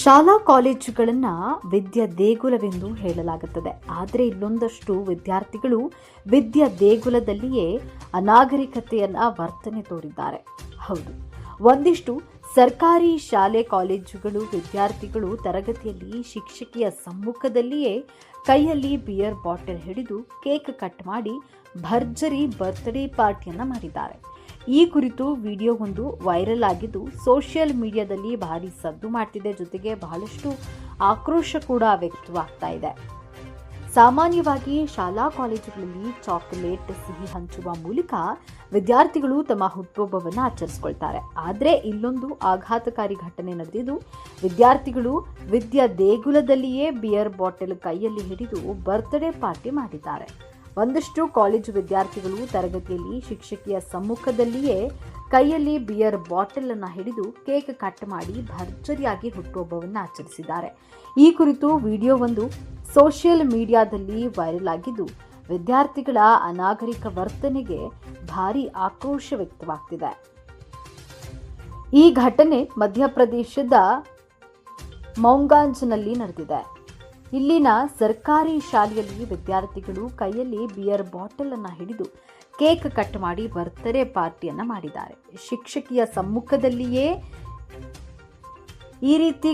ಶಾಲಾ ಕಾಲೇಜುಗಳನ್ನು ವಿದ್ಯಾ ದೇಗುಲವೆಂದು ಹೇಳಲಾಗುತ್ತದೆ. ಆದರೆ ಇಲ್ಲೊಂದಷ್ಟು ವಿದ್ಯಾರ್ಥಿಗಳು ವಿದ್ಯಾ ದೇಗುಲದಲ್ಲಿಯೇ ಅನಾಗರಿಕತೆಯನ್ನ ವರ್ತನೆ ತೋರಿದ್ದಾರೆ. ಹೌದು, ಒಂದಿಷ್ಟು ಸರ್ಕಾರಿ ಶಾಲೆ ಕಾಲೇಜುಗಳು ವಿದ್ಯಾರ್ಥಿಗಳು ತರಗತಿಯಲ್ಲಿ ಶಿಕ್ಷಕಿಯ ಸಮ್ಮುಖದಲ್ಲಿಯೇ ಕೈಯಲ್ಲಿ ಬಿಯರ್ ಬಾಟಲ್ ಹಿಡಿದು ಕೇಕ್ ಕಟ್ ಮಾಡಿ ಭರ್ಜರಿ ಬರ್ತ್ಡೇ ಪಾರ್ಟಿಯನ್ನ ಮಾಡಿದ್ದಾರೆ. ಈ ಕುರಿತು ವಿಡಿಯೋವೊಂದು ವೈರಲ್ ಆಗಿದ್ದು ಸೋಷಿಯಲ್ ಮೀಡಿಯಾದಲ್ಲಿ ಭಾರಿ ಸದ್ದು ಮಾಡ್ತಿದೆ. ಜೊತೆಗೆ ಬಹಳಷ್ಟು ಆಕ್ರೋಶ ಕೂಡ ವ್ಯಕ್ತವಾಗ್ತಾ ಇದೆ. ಸಾಮಾನ್ಯವಾಗಿ ಶಾಲಾ ಕಾಲೇಜುಗಳಲ್ಲಿ ಚಾಕೊಲೇಟ್ ಸಿಹಿ ಹಂಚುವ ಮೂಲಕ ವಿದ್ಯಾರ್ಥಿಗಳು ತಮ್ಮ ಹುಟ್ಟುಹಬ್ಬವನ್ನು ಆಚರಿಸಿಕೊಳ್ತಾರೆ. ಆದರೆ ಇಲ್ಲೊಂದು ಆಘಾತಕಾರಿ ಘಟನೆ ನಡೆದಿದ್ದು, ವಿದ್ಯಾರ್ಥಿಗಳು ವಿದ್ಯಾ ದೇಗುಲದಲ್ಲಿಯೇ ಬಿಯರ್ ಬಾಟಲ್ ಕೈಯಲ್ಲಿ ಹಿಡಿದು ಬರ್ತ್ಡೇ ಪಾರ್ಟಿ ಮಾಡಿದ್ದಾರೆ. ಒಂದಷ್ಟು ಕಾಲೇಜು ವಿದ್ಯಾರ್ಥಿಗಳು ತರಗತಿಯಲ್ಲಿ ಶಿಕ್ಷಕಿಯ ಸಮ್ಮುಖದಲ್ಲಿಯೇ ಕೈಯಲ್ಲಿ ಬಿಯರ್ ಬಾಟಲ್ ಅನ್ನು ಹಿಡಿದು ಕೇಕ್ ಕಟ್ ಮಾಡಿ ಭರ್ಜರಿಯಾಗಿ ಹುಟ್ಟುಹಬ್ಬವನ್ನು ಆಚರಿಸಿದ್ದಾರೆ. ಈ ಕುರಿತು ವಿಡಿಯೋವೊಂದು ಸೋಷಿಯಲ್ ಮೀಡಿಯಾದಲ್ಲಿ ವೈರಲ್ ಆಗಿದ್ದು, ವಿದ್ಯಾರ್ಥಿಗಳ ಅನಾಗರಿಕ ವರ್ತನೆಗೆ ಭಾರಿ ಆಕ್ರೋಶ ವ್ಯಕ್ತವಾಗ್ತಿದೆ. ಈ ಘಟನೆ ಮಧ್ಯಪ್ರದೇಶದ ಮೌಂಗಾಂಜ್ನಲ್ಲಿ ನಡೆದಿದೆ. ಇಲ್ಲಿನ ಸರ್ಕಾರಿ ಶಾಲೆಯಲ್ಲಿ ವಿದ್ಯಾರ್ಥಿಗಳು ಕೈಯಲ್ಲಿ ಬಿಯರ್ ಬಾಟಲ್ ಅನ್ನು ಹಿಡಿದು ಕೇಕ್ ಕಟ್ ಮಾಡಿ ಬರ್ತ್ಡೇ ಪಾರ್ಟಿಯನ್ನ ಮಾಡಿದ್ದಾರೆ. ಶಿಕ್ಷಕಿಯ ಸಮ್ಮುಖದಲ್ಲಿಯೇ ಈ ರೀತಿ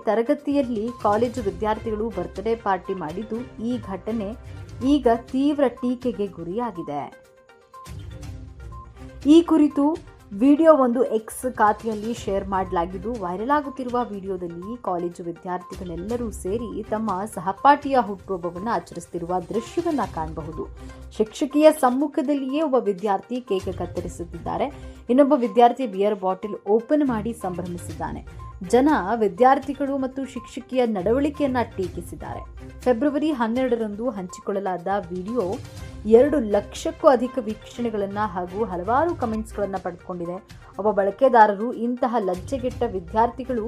ತರಗತಿಯಲ್ಲಿ ಕಾಲೇಜು ವಿದ್ಯಾರ್ಥಿಗಳು ಬರ್ತ್ಡೇ ಪಾರ್ಟಿ ಮಾಡಿದ್ದು, ಈ ಘಟನೆ ಈಗ ತೀವ್ರ ಟೀಕೆಗೆ ಗುರಿಯಾಗಿದೆ. ಈ ಕುರಿತು ವಿಡಿಯೋ ಒಂದು ಎಕ್ಸ್ ಖಾತೆಯಲ್ಲಿ ಶೇರ್ ಮಾಡಲಾಗಿದ್ದು, ವೈರಲ್ ಆಗುತ್ತಿರುವ ವಿಡಿಯೋದಲ್ಲಿ ಕಾಲೇಜು ವಿದ್ಯಾರ್ಥಿಗಳೆಲ್ಲರೂ ಸೇರಿ ತಮ್ಮ ಸಹಪಾಠಿಯ ಹುಟ್ಟುಹಬ್ಬವನ್ನು ಆಚರಿಸುತ್ತಿರುವ ದೃಶ್ಯವನ್ನ ಕಾಣಬಹುದು. ಶಿಕ್ಷಕಿಯ ಸಮ್ಮುಖದಲ್ಲಿಯೇ ಒಬ್ಬ ವಿದ್ಯಾರ್ಥಿ ಕೇಕ್ ಕತ್ತರಿಸುತ್ತಿದ್ದಾರೆ. ಇನ್ನೊಬ್ಬ ವಿದ್ಯಾರ್ಥಿ ಬಿಯರ್ ಬಾಟಲ್ ಓಪನ್ ಮಾಡಿ ಸಂಭ್ರಮಿಸಿದ್ದಾನೆ. ಜನ ವಿದ್ಯಾರ್ಥಿಗಳು ಮತ್ತು ಶಿಕ್ಷಕಿಯ ನಡವಳಿಕೆಯನ್ನ ಟೀಕಿಸಿದ್ದಾರೆ. ಫೆಬ್ರವರಿ 12ರಂದು ಹಂಚಿಕೊಳ್ಳಲಾದ ವಿಡಿಯೋ 2 ಲಕ್ಷಕ್ಕೂ ಅಧಿಕ ವೀಕ್ಷಣೆಗಳನ್ನು ಹಾಗೂ ಹಲವಾರು ಕಮೆಂಟ್ಸ್ಗಳನ್ನು ಪಡೆದುಕೊಂಡಿದೆ. ಒಬ್ಬ ಬಳಕೆದಾರರು, ಇಂತಹ ಲಜ್ಜೆಗೆಟ್ಟ ವಿದ್ಯಾರ್ಥಿಗಳು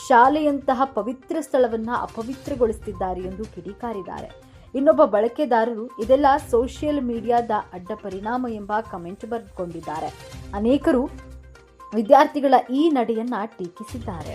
ಶಾಲೆಯಂತಹ ಪವಿತ್ರ ಸ್ಥಳವನ್ನು ಅಪವಿತ್ರಗೊಳಿಸುತ್ತಿದ್ದಾರೆ ಎಂದು ಕಿಡಿಕಾರಿದ್ದಾರೆ. ಇನ್ನೊಬ್ಬ ಬಳಕೆದಾರರು, ಇದೆಲ್ಲ ಸೋಷಿಯಲ್ ಮೀಡಿಯಾದ ಅಡ್ಡ ಪರಿಣಾಮ ಎಂಬ ಕಮೆಂಟ್ ಬರೆದುಕೊಂಡಿದ್ದಾರೆ. ಅನೇಕರು ವಿದ್ಯಾರ್ಥಿಗಳ ಈ ನಡೆಯನ್ನ ಟೀಕಿಸಿದ್ದಾರೆ.